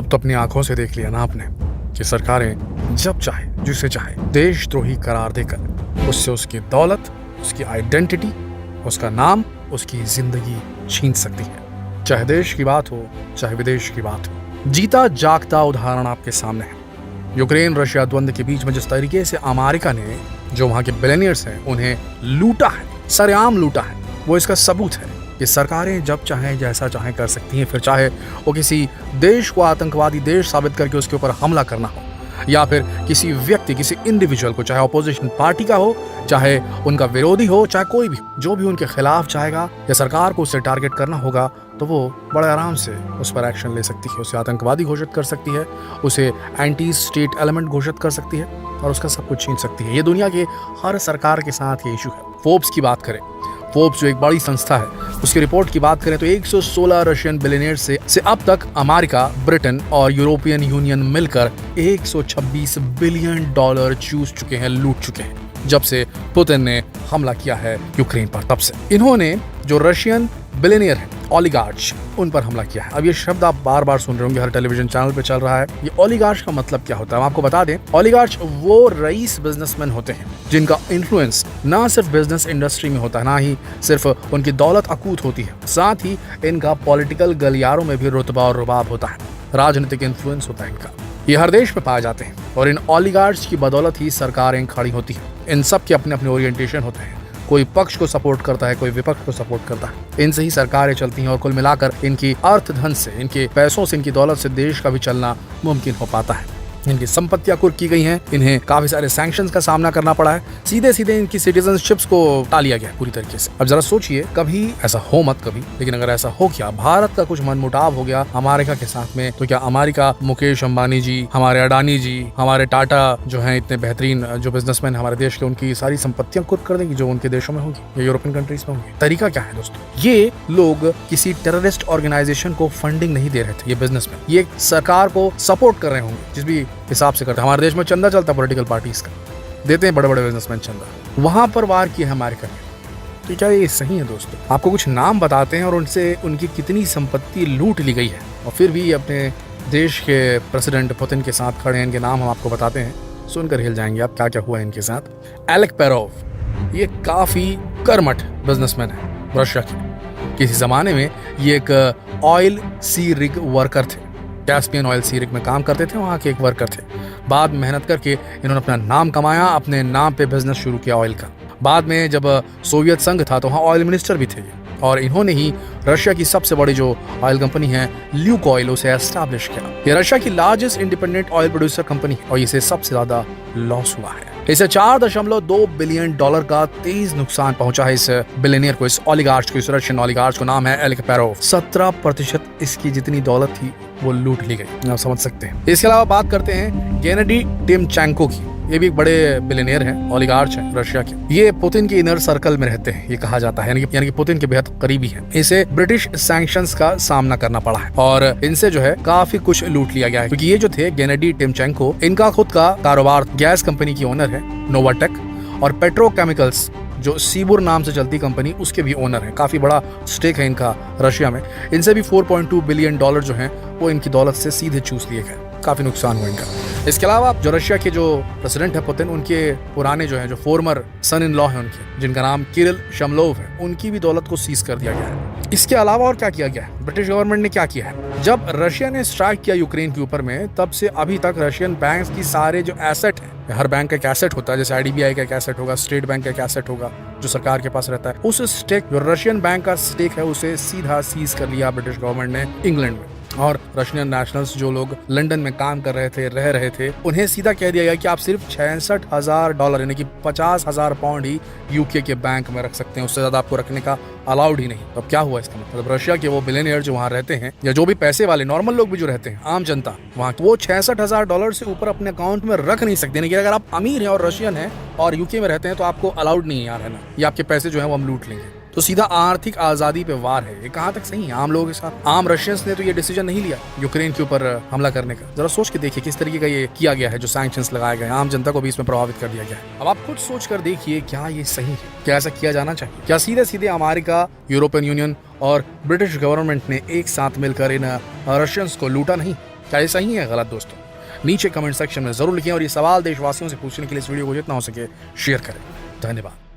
अब तो अपनी आंखों से देख लिया ना आपने कि सरकारें जब चाहे जिसे चाहे देशद्रोही करार देकर उससे उसकी दौलत, उसकी आइडेंटिटी, उसका नाम, उसकी जिंदगी छीन सकती है। चाहे देश की बात हो, चाहे विदेश की बात हो। जीता जागता उदाहरण आपके सामने है। यूक्रेन रशिया द्वंद्व के बीच में जिस तरीके से अमेरिका ने जो वहां के बिलियनियर्स हैं उन्हें लूटा है, सरेआम लूटा है, वो इसका सबूत है कि सरकारें जब चाहें जैसा चाहें कर सकती हैं। फिर चाहे वो किसी देश को आतंकवादी देश साबित करके उसके ऊपर हमला करना हो, या फिर किसी व्यक्ति, किसी इंडिविजुअल को, चाहे अपोजिशन पार्टी का हो, चाहे उनका विरोधी हो, चाहे कोई भी, जो भी उनके खिलाफ चाहेगा या सरकार को उससे टारगेट करना होगा तो वो बड़े आराम से उस पर एक्शन ले सकती है। उसे आतंकवादी घोषित कर सकती है, उसे एंटी स्टेट एलिमेंट घोषित कर सकती है और उसका सब कुछ छीन सकती है। ये दुनिया के हर सरकार के साथ ये इशू है। फोर्ब्स की बात करें, फोर्ब्स जो एक बड़ी संस्था है, उसकी रिपोर्ट की बात करें तो 116 रशियन बिलियनियर्स से अब तक अमेरिका, ब्रिटेन और यूरोपियन यूनियन मिलकर 126 बिलियन डॉलर चूस चुके हैं, लूट चुके हैं जब से पुतिन ने हमला किया है यूक्रेन पर। तब से इन्होंने जो रशियन बिलियनियर हैं, ओलिगार्च, उन पर हमला किया है। अब ये शब्द आप बार बार सुन रहे होंगे, हर टेलीविजन चैनल पे चल रहा है। ये ओलिगार्च का मतलब क्या होता है हम आपको बता दें। ओलिगार्च वो रईस बिजनेसमैन होते हैं जिनका इन्फ्लुएंस ना सिर्फ बिजनेस इंडस्ट्री में होता है, ना ही सिर्फ उनकी दौलत अकूत होती है, साथ ही इनका पॉलिटिकल गलियारों में भी रुतबा और रुबाब होता है, राजनीतिक इन्फ्लुएंस होता है इनका। ये हर देश में पाए जाते हैं और इन ओलिगार्च की बदौलत ही सरकारें खड़ी होती हैं। इन सब के अपने अपने ओरिएंटेशन होते हैं, कोई पक्ष को सपोर्ट करता है, कोई विपक्ष को सपोर्ट करता है। इनसे ही सरकारें चलती हैं और कुल मिलाकर इनकी अर्थ धन से, इनके पैसों से, इनकी दौलत से देश का भी चलना मुमकिन हो पाता है। इनकी संपत्तियां कुर्क की गई हैं, इन्हें काफी सारे सैंक्शंस का सामना करना पड़ा है, सीधे सीधे इनकी सिटीजनशिप्स को टाल लिया गया पूरी तरीके से। अब जरा सोचिए, कभी ऐसा हो मत कभी, लेकिन अगर ऐसा हो गया, भारत का कुछ मनमुटाव हो गया अमेरिका के साथ में, तो क्या अमेरिका मुकेश अंबानी जी, हमारे अडानी जी, हमारे टाटा जो हैं इतने बेहतरीन जो बिजनेसमैन हमारे देश के, उनकी सारी संपत्तियां कुर्क कर देंगी जो उनके देशों में होगी या यूरोपियन कंट्रीज में होंगी? तरीका क्या है दोस्तों? ये लोग किसी टेररिस्ट ऑर्गेनाइजेशन को फंडिंग नहीं दे रहे थे, ये बिजनेसमैन, ये सरकार को सपोर्ट कर रहे होंगे जिस भी हिसाब से करते हैं। हमारे देश में चंदा चलता है पॉलिटिकल पार्टीज का, देते हैं बड़े बड़े बिजनेसमैन चंदा, वहां पर वार किया है अमेरिका ने। तो क्या ये सही है दोस्तों? आपको कुछ नाम बताते हैं और उनसे उनकी कितनी संपत्ति लूट ली गई है, और फिर भी अपने देश के प्रेसिडेंट पुतिन के साथ खड़े हैं। इनके नाम हम आपको बताते हैं, सुनकर हिल जाएंगे आप क्या क्या हुआ इनके साथ। एलेक पेरोव, ये काफी कर्मठ बिजनेसमैन है रशिया के। किसी जमाने में ये एक ऑयल सी रिग वर्कर थे, कैस्पियन ऑयल सी रिग में काम करते थे, वहाँ के एक वर्कर थे। बाद में मेहनत करके इन्होंने अपना नाम कमाया, अपने नाम पे बिजनेस शुरू किया ऑयल का। बाद में जब सोवियत संघ था तो वहाँ ऑयल मिनिस्टर भी थे और इन्होंने ही रशिया की सबसे बड़ी जो ऑयल कंपनी है ल्यूक ऑयल, उसे एस्टैब्लिश किया। ये रशिया की largest independent oil producer company है और इसे सबसे ज्यादा लॉस हुआ है। इसे 4.2 बिलियन डॉलर का तेज नुकसान पहुंचा है इस बिलियनियर को, इस ओलिगार्च को, इस रशियन ओलिगार्च को। नाम है एलेक पेरोव। 17% इसकी जितनी दौलत थी वो लूट ली गई, आप समझ सकते हैं। इसके अलावा बात करते हैं गेनेडी टिमचेंको की। ये भी एक बड़े बिलियनियर हैं, ओलिगार्च हैं रशिया के। ये पुतिन के इनर सर्कल में रहते हैं, ये कहा जाता है, यानी कि पुतिन के बेहद करीबी हैं। इसे ब्रिटिश सैंक्शंस का सामना करना पड़ा है और इनसे जो है काफी कुछ लूट लिया गया है, क्योंकि ये जो थे गेनेडी टिमचेंको, इनका खुद का कारोबार, गैस कंपनी की ओनर है नोवाटेक, और पेट्रोकेमिकल्स जो सीबुर नाम से चलती कंपनी, उसके भी ओनर हैं। काफी बड़ा स्टेक है इनका रशिया में। इनसे भी 4.2 बिलियन डॉलर जो हैं वो इनकी दौलत से सीधे चूस लिए गए। काफी नुकसान हुआ इनका। इसके अलावा जो रशिया के जो प्रेसिडेंट है पुतिन, उनके पुराने जो है, जो फॉर्मर सन इन लॉ है उनके, जिनका नाम किरिल शमलोव है, उनकी भी दौलत को सीज कर दिया गया है। इसके अलावा और क्या किया गया है? ब्रिटिश गवर्नमेंट ने क्या किया है? जब रशिया ने स्ट्राइक किया यूक्रेन के ऊपर में, तब से अभी तक रशियन बैंक्स की सारे जो एसेट है, हर बैंक का एक एसेट होता है, जैसे IDBI का एक एसेट होगा, स्टेट बैंक का एक एसेट होगा जो सरकार के पास रहता है, उस स्टेक, जो रशियन बैंक का स्टेक है, उसे सीधा सीज कर लिया ब्रिटिश गवर्नमेंट ने इंग्लैंड में। और रशियन नेशनल्स जो लोग लंदन में काम कर रहे थे, रह रहे थे, उन्हें सीधा कह दिया गया कि आप सिर्फ $66,000 यानी कि 50,000 पाउंड ही यूके के बैंक में रख सकते हैं, उससे ज्यादा आपको रखने का अलाउड ही नहीं। तो अब क्या हुआ इसका मतलब? रशिया के वो बिलियनियर जो वहाँ रहते हैं, या जो भी पैसे वाले नॉर्मल लोग भी जो रहते हैं, आम जनता वहाँ, वो $66,000 से ऊपर अपने अकाउंट में रख नहीं सकते। यानी कि अगर आप अमीर हैं और रशियन हैं और यूके में रहते हैं तो आपको अलाउड नहीं है यहाँ रहना, ये आपके पैसे जो है वो हम लूट लेंगे। तो सीधा आर्थिक आजादी पे वार है। ये कहाँ तक सही है आम लोगों के साथ? आम रशियंस ने तो ये डिसीजन नहीं लिया यूक्रेन के ऊपर हमला करने का। जरा सोच के देखिए किस तरीके का ये किया गया है, जो सैंक्शंस लगाए गए, आम जनता को भी इसमें प्रभावित कर दिया गया है। अब आप खुद सोच कर देखिए, क्या ये सही है? क्या ऐसा किया जाना चाहिए? क्या सीधे सीधे अमेरिका, यूरोपियन यूनियन और ब्रिटिश गवर्नमेंट ने एक साथ मिलकर इन रशियंस को लूटा नहीं? क्या ये सही है गलत दोस्तों? नीचे कमेंट सेक्शन में जरूर लिखें और ये सवाल देशवासियों से पूछने के लिए इस वीडियो को जितना हो सके शेयर करें। धन्यवाद।